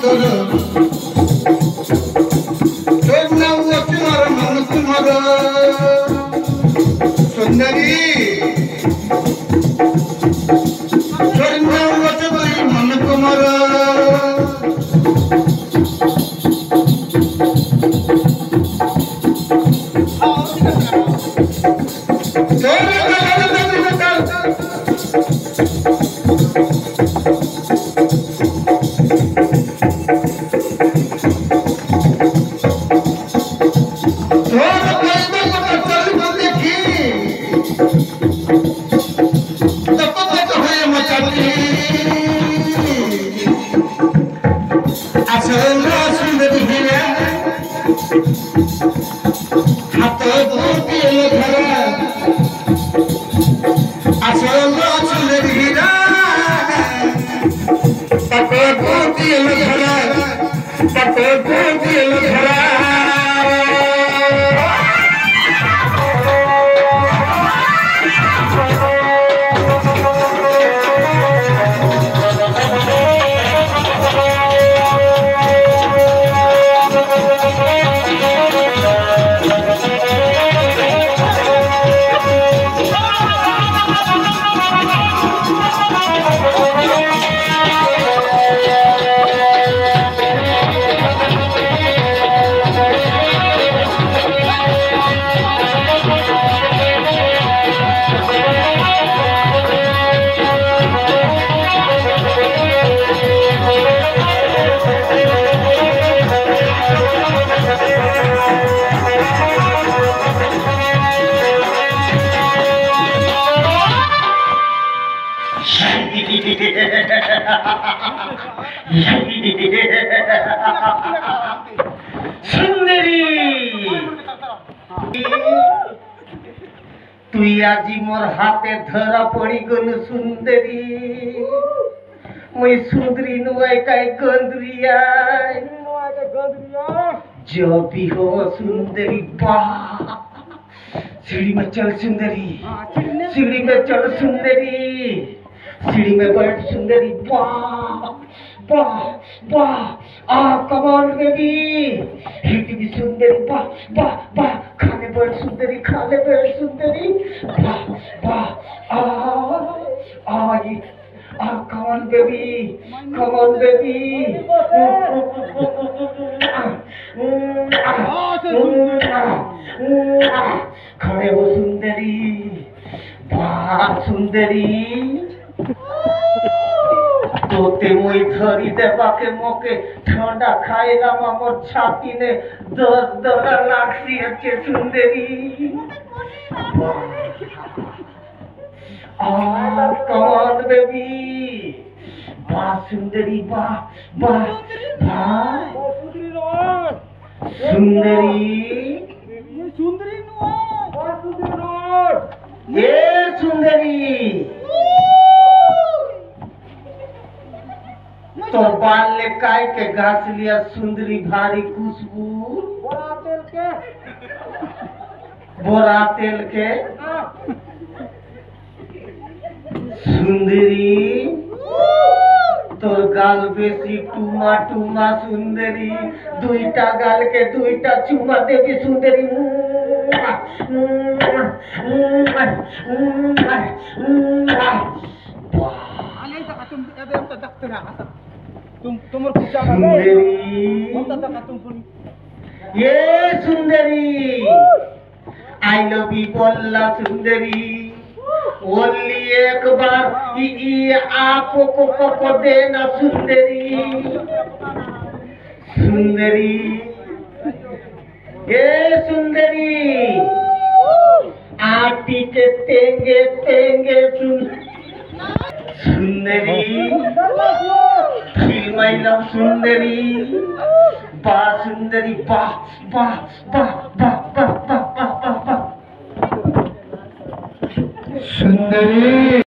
करो सोना वो तुम्हारा मन तुम्हारा सुंदरी सोना वो तुम्हारा मन तुम्हारा तुई आज मोर हाथे धरा पड़ी गल सुंदरी मैं सुंदरी नुआई काई गंदरिया जो भी हो सुंदरी वाह सीढ़ी में चल सुंदरी सीढ़ी में चल सुंदरी सीढ़ी में बैठ सुंदरी वाह वाह वाह आ कमाल बेबी हिट भी सुंदरी वाह वाह वाह खाने बैठ सुंदरी खाने बैठ सुंदरी वाह वाह come on baby खड़े हो सुंदरी वाह सुंदरी तोते मुई धरी देवाके मोके ठंडा खाएगा मोर छाती ने दर्द लागसी अच्छे सुंदरी come on baby वाह सुंदरी वाह वाह वाह सुंदरी ये सुंदरी तो बाल ले काय के घास लिया सुंदरी भारी खुशबू बोरा तेल के सुंदरी तोर गाल बेसी टूमा टूमा सुंदरी दुईटा गाल के दुईटा चुमा देवी सुंदरी ये सुंदरी आई लव यू बोलला सुंदरी ओनली एक बार ये आंखों को देना सुंदरी सुंदरी ये सुंदरी आटी के तेंगे तेंगे सुंदरी फील माय लव सुंदरी बा सुंदरी बा बा बा बा बा बा बा बा सुंदरी।